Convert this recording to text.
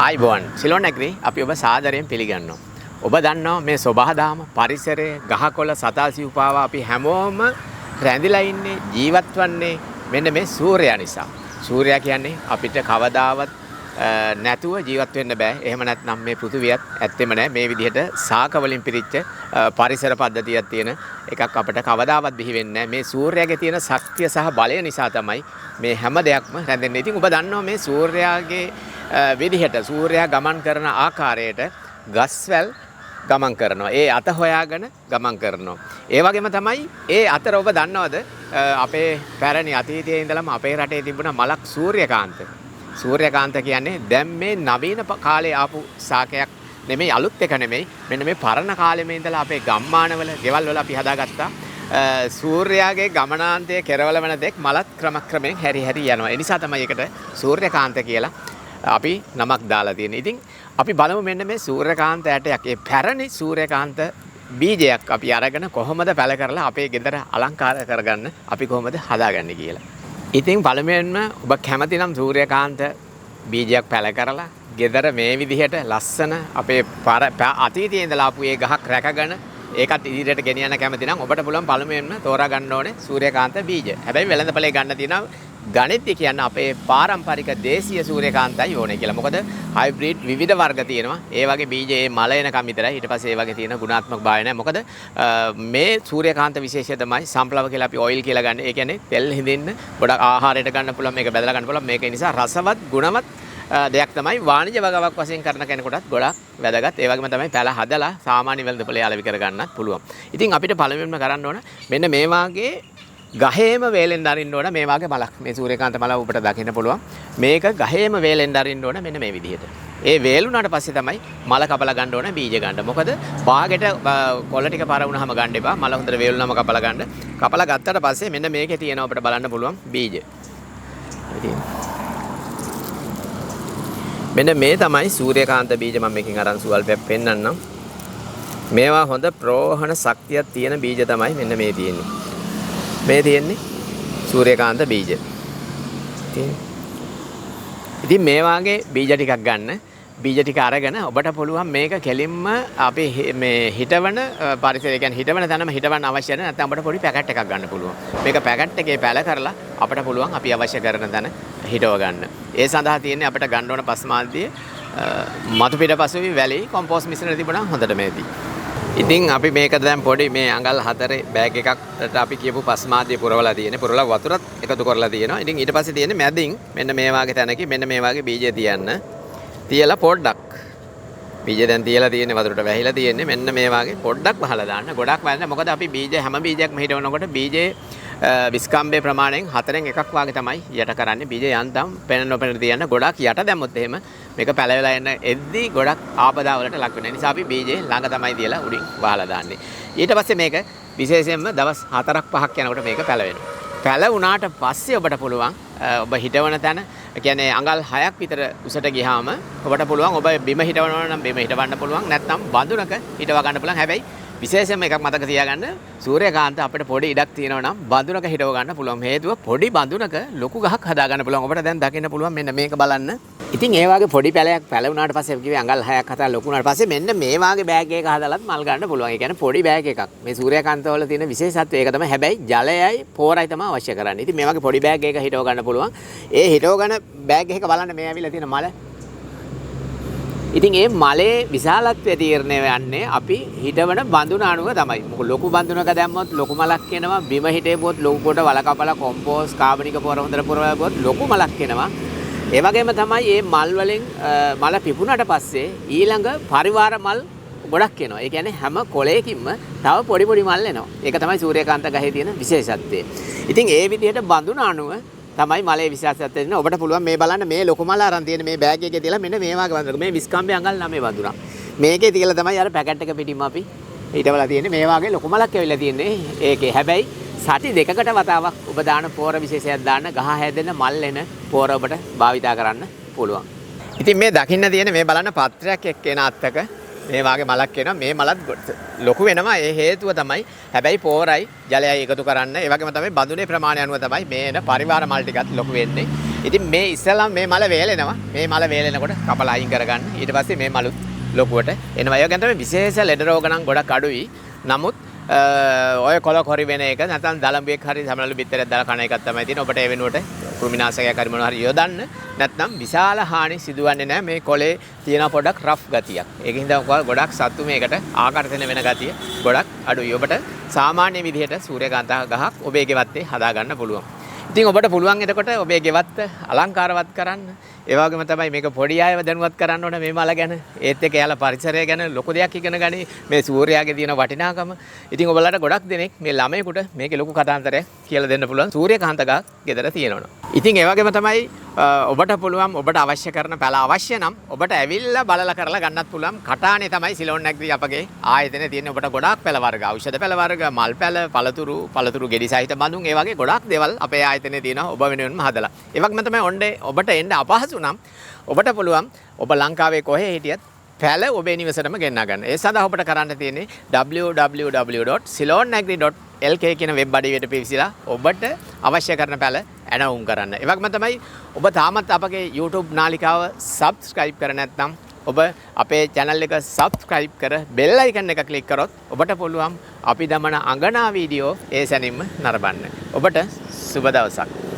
ආයිබෝන් Ceylon agri අපි ඔබ සාදරයෙන් පිළිගන්නවා. ඔබ දන්නවා මේ සබහාදාම පරිසරය ගහකොළ සතාසිව් පාවා අපි හැමෝම රැඳිලා ඉන්නේ ජීවත් වන්නේ මෙන්න මේ සූර්යයා නිසා. සූර්යයා කියන්නේ අපිට කවදාවත් නැතුව ජීවත් වෙන්න බෑ. එහෙම නැත්නම් මේ පෘථිවියත් ඇත්තෙම නෑ. මේ විදිහට සාක වලින් පිරිච්ච පරිසර පද්ධතියක් තියෙන එකක් අපිට කවදාවත් බිහි වෙන්නේ නෑ. මේ සූර්යයාගේ තියෙන ශක්තිය සහ බලය නිසා තමයි මේ හැම දෙයක්ම රැඳෙන්නේ. ඉතින් ඔබ දන්නවා මේ සූර්යයාගේ විදිහට සූර්යයා ගමන් කරන ආකාරයට ගස්වැල් ගමන් කරනවා. ඒ අත හොයාගෙන ගමන් කරනවා. ඒ වගේම තමයි ඒ අතර ඔබ දන්නවද අපේ පැරණි අතීතයේ ඉඳලම අපේ රටේ තිබුණ මලක් සූර්යකාන්ත. සූර්යකාන්ත කියන්නේ දැන් මේ නවීන කාලේ ආපු ශාකයක් නෙමෙයි, අලුත් එක නෙමෙයි. මෙන්න මේ පරණ කාලෙම ඉඳලා අපේ ගම්මානවල, ගෙවල් වල අපි හදාගත්තා. සූර්යයාගේ ගමනාන්තයේ කෙරවල වෙන දෙක් මලත් ක්‍රමයෙන් හැරි යනවා. ඒ නිසා තමයි ඒකට සූර්යකාන්ත කියලා අපි නමක් දාලා තියෙන්නේ. ඉතින් අපි බලමු මෙන්න මේ සූර්යකාන්ත ඇටයක්, ඒ පැරණි සූර්යකාන්ත බීජයක් අපි අරගෙන කොහොමද පැල කරලා අපේ ගෙදර අලංකාර කරගන්න අපි කොහොමද හදාගන්නේ කියලා. ඉතින් පළමුවෙන්ම ඔබ කැමති නම් සූර්යකාන්ත බීජයක් පැල කරලා ගෙදර මේ විදිහට ලස්සන අපේ අතීතයේ ඉඳලා ආපු ඒ ගහක් රැකගෙන ඒකත් ඉදිරියට ගෙනියන්න කැමති නම් ඔබට පුළුවන් පළමුවෙන්ම තෝරා ගන්න ඕනේ සූර්යකාන්ත බීජ. හැබැයි වෙළඳපොලේ ගන්න තියෙනවා ගණිතය කියන්නේ අපේ පාරම්පරික දේශීය සූර්යකාන්තයි ඕනේ කියලා. මොකද හයිබ්‍රිඩ් විවිධ වර්ග තියෙනවා. ඒ වගේ බීජ ඒ මල එනකම් විතරයි. ඊට පස්සේ ඒ වගේ තියෙන ගුණාත්මක භාවය නැහැ. මොකද මේ සූර්යකාන්ත විශේෂය තමයි සම්ප්ලව කියලා අපි ඔයිල් කියලා ගන්න. ඒ කියන්නේ තෙල් හිඳින්න ගොඩක් ආහාරයට ගන්න පුළුවන්, මේක බෙදලා ගන්න පුළුවන්. මේක නිසා රසවත් ගුණවත් දෙයක් තමයි වාණිජ වගාවක් වශයෙන් කරන කෙනෙකුටත් ගොඩක් වැදගත්. ඒ වගේම තමයි පැල හදලා සාමාන්‍ය වෙළඳපොලේ අලෙවි කර ගන්නත් පුළුවන්. ඉතින් අපිට පළමුවෙන්ම කරන්න ඕන මෙන්න මේ වාගේ ගහේම වේලෙන් දරින්න ඕන මේ වාගේ මලක්. මේ සූර්යකාන්ත මල ඔබට දකින්න පුළුවන්. මේක ගහේම වේලෙන් දරින්න ඕන මෙන්න මේ විදිහට. ඒ වේලුණාට පස්සේ තමයි මල කපලා ගන්න ඕන බීජ ගන්න. මොකද පාගෙට කොළ ටික පර වුණාම ගන්න එපා. මල හොඳට වේලුණාම කපලා ගන්න. කපලා ගත්තට පස්සේ මෙන්න මේකේ තියෙනවා අපිට බලන්න පුළුවන් බීජ. මෙන්න මේ තමයි සූර්යකාන්ත බීජ. මම මේකෙන් අරන් සුවල්පයක් පෙන්නන්නම්. මේවා හොඳ ප්‍රෝහණ ශක්තියක් තියෙන බීජ තමයි මෙන්න මේ තියෙන්නේ. මේ තියෙන්නේ සූර්යකාන්ත බීජ. ඉතින් මේ වාගේ බීජ ටිකක් ගන්න. බීජ ටික අරගෙන ඔබට පුළුවන් මේක කෙලින්ම අපි මේ හිටවන පරිසරය කියන්නේ හිටවන තැනම හිටවන්න අවශ්‍ය නැහැ. නැත්නම් අපිට පොඩි පැකට් එකක් ගන්න පුළුවන්. මේක පැකට් එකේ පැල කරලා අපිට පුළුවන් අපි අවශ්‍ය කරන තැන හිටව ගන්න. ඒ සඳහා තියෙන්නේ අපිට ගන්න ඕන පස්මාද්දිය මතු පිටපසුවි වැලි කොම්පෝස්ට් මිශ්‍රණය තිබුණා හොඳට මේදී. ඉතින් අපි මේක දැන් පොඩි මේ අඟල් 4 බෑග් එකකට අපි කියපු පස්මාද්දිය පුරවලා තියෙන්නේ. පුරවලා වතුරත් එකතු කරලා තියෙනවා. ඉතින් ඊට පස්සේ තියෙන්නේ මැදින් මෙන්න මේ වාගේ තැනකින් මෙන්න මේ වාගේ බීජය තියන්න. තියලා පොඩ්ඩක් බීජ දැන් තියලා තියෙන්නේ වතුරට වැහිලා තියෙන්නේ. මෙන්න මේ වාගේ පොඩ්ඩක් වහලා දාන්න. ගොඩක් වැන්න. මොකද අපි බීජ හැම බීජයක්ම හිටවනකොට බීජේ විස්කම්බේ ප්‍රමාණයෙන් 4න් එකක් වාගේ තමයි යට කරන්නේ. බීජ යන්තම් පෙන නොපෙන තියන්න. ගොඩක් යට දැම්මොත් එහෙම මේක පැලවෙලා එන්න එද්දි ගොඩක් ආපදාවලට ලක් වෙනවා. ඒ නිසා අපි බීජේ ළඟ තමයි තියලා උඩින් වහලා දාන්නේ. ඊට පස්සේ මේක විශේෂයෙන්ම දවස් 4ක් 5ක් යනකොට මේක පැලවෙනවා. පැල වුණාට පස්සේ ඔබට පුළුවන් ඔබ හිටවන තැන කියන්නේ අඟල් 6ක් විතර උසට ගියාම ඔබට පුළුවන් ඔබ බිම හිටවනවා නම් බිම හිටවන්න පුළුවන්. නැත්නම් බඳුනක හිටව ගන්න පුළුවන්. හැබැයි විශේෂයෙන්ම එකක් මතක තියාගන්න සූර්යකාන්ත අපිට පොඩි ඉඩක් තියෙනවා නම් බඳුනක හිටව ගන්න පුළුවන්. හේතුව පොඩි බඳුනක ලොකු ගහක් හදා ගන්න පුළුවන්. ඔබට දැන් දකින්න පුළුවන් මෙන්න මේක බලන්න. ඉතින් ඒ වගේ පොඩි පැලයක් පැල වුණාට පස්සේ කිව්වේ අඟල් 6ක් 7ක් ලොකු වුණාට පස්සේ මෙන්න මේ වගේ බෑග් එකක හදාලත් මල් ගන්න පුළුවන්. ඒ කියන්නේ පොඩි බෑග් එකක්. මේ සූර්යකාන්ත වල තියෙන විශේෂත්වය ඒක තමයි. හැබැයි ජලයයි පෝරයි තමයි අවශ්‍ය කරන්නේ. ඉතින් මේ වගේ පොඩි බෑග් එකක හිටව ගන්න පුළුවන්. ඒ හිටව ගන්න බෑග් එකක බලන්න මේ ඇවිල්ලා තියෙන මල. ඉතින් මේ මලේ විශාලත්වය තීරණය වෙන්නේ අපි හිටවන බඳුන අණුව තමයි. මොකද ලොකු බඳුනක දැම්මොත් ලොකු මලක් එනවා. බිම හිටේපොත් ලොකු කොට වල කපලා කොම්පෝස්ට් කාබනික පොර හොඳට පුරවපොත් ලොකු මලක් එනවා. ඒ වගේම තමයි මේ මල් වලින් මල පිපුණාට පස්සේ ඊළඟ පරිවාර මල් ගොඩක් එනවා. ඒ කියන්නේ හැම කොලයකින්ම තව පොඩි පොඩි මල් එනවා. ඒක තමයි සූර්යකාන්ත ගහේ තියෙන විශේෂත්වය. ඉතින් ඒ විදිහට බඳුන අණුව තමයි මලේ විශේෂත්වය දෙන්නේ. ඔබට පුළුවන් මේ බලන්න මේ ලොකු මල අරන් තියෙන මේ බෑග් එකේ තියලා මෙන්න මේ වාගේ බඳුනක මේ විස්කම්බේ අඟල් 9 බඳුනක්. මේකේ තියලා තමයි අර පැකට් එක පිටින්ම අපි හිටවලා තියෙන්නේ. මේ වාගේ ලොකු මලක් ඇවිල්ලා තියෙන්නේ ඒකේ. හැබැයි සති දෙකකට වතාවක් ඔබ දාන පෝර විශේෂයක් දාන්න ගහ හැදෙන මල් එන පෝර ඔබට භාවිතා කරන්න පුළුවන්. ඉතින් මේ දකින්න තියෙන මේ බලන්න පත්‍රයක් එක්ක එන අත්තක මේ වාගේ මලක් එනවා. මේ මලත් ලොකු වෙනවා. ඒ හේතුව තමයි හැබැයි පෝරයි ජලයයි එකතු කරන්න. ඒ වගේම තමයි බඳුනේ ප්‍රමාණය අනුව තමයි මේ එන පරිවාර මල් ටිකත් ලොකු වෙන්නේ. ඉතින් මේ ඉස්සෙල්ලාම මේ මල වේලෙනවා. මේ මල වේලෙනකොට කපලා අයින් කරගන්න. ඊට පස්සේ මේ මලුත් ලොකුවට එනවා. ඒ වගේම තමයි විශේෂ ලෙඩ රෝග නම් ගොඩක් අඩුයි. නමුත් ඔය කොල කොරි වෙන එක නැත්නම් දලඹුවෙක් හරි සමනලු බිත්තරයක් දාලා කන එකක් තමයි තියෙන්නේ. ඔබට ඒ වෙනුවට කෘමිනාශකයක් හරි මොනවා හරි යොදන්න. නැත්නම් විශාල හානි සිදුවන්නේ නැහැ. මේ කොලේ තියෙන පොඩක් රෆ් ගතියක්. ඒකින් තමයි ගොඩක් සත්තු මේකට ආකර්ෂණය වෙන ගතිය ගොඩක් අඩුයි. ඔබට සාමාන්‍ය විදිහට සූර්යකාන්ත ගහක් ඔබේ ගෙවත්තේ හදා ගන්න පුළුවන්. ඉතින් ඔබට පුළුවන් එතකොට ඔබේ ගෙවත්ත අලංකාරවත් කරන්න. ඒ වගේම තමයි මේක පොඩි අයව දැනුවත් කරන්න ඕන මේ මල ගැන. ඒත් එක්ක එයාලා පරිසරය ගැන ලොකු දෙයක් ඉගෙන ගනි. මේ සූර්යයාගේ තියෙන වටිනාකම. ඉතින් ඔයාලට ගොඩක් දෙනෙක් මේ ළමයෙකුට මේකේ ලොකු කතාන්තරයක් කියලා දෙන්න පුළුවන්. සූර්යකාන්ත ගහ ගෙදර තියෙනවනේ. ඉතින් ඒ වගේම තමයි ඔබට පුළුවන් ඔබට අවශ්‍ය කරන පැල අවශ්‍ය නම් ඔබට ඇවිල්ලා බලලා කරලා ගන්නත් පුළුවන්. කටානේ තමයි සිලෝන් නැග්දී අපගේ ආයතනයේ තියෙන ඔබට ගොඩාක් පැල වර්ග, ඖෂධ පැල වර්ග, මල් පැල, පළතුරු ගෙඩි සහිත බඳුන් ඒ වගේ ගොඩාක් දේවල් අපේ ආයතනයේ තියෙනවා ඔබ වෙනුවෙන්ම හදලා. ඒ වගේම තමයි ඔබට එන්න අපහසු නම් ඔබට පුළුවන් ඔබ ලංකාවේ කොහේ හිටියත් පැල ඔබේ නිවසටම ගෙන්නා ගන්න. ඒ සඳහා ඔබට කරන්න තියෙන්නේ www.ceylonagri.lk කියන වෙබ් අඩවියට පිවිසලා ඔබට අවශ්‍ය කරන පැල ඇනවුම් කරන්න. ඒ වගේම තමයි ඔබ තාමත් අපගේ YouTube නාලිකාව subscribe කර නැත්නම් ඔබ අපේ channel එක subscribe කර bell icon එක click කරොත් ඔබට පුළුවන් අපි දමන අඟනා වීඩියෝ ඒ සැනින්ම නරඹන්න. ඔබට සුබ දවසක්.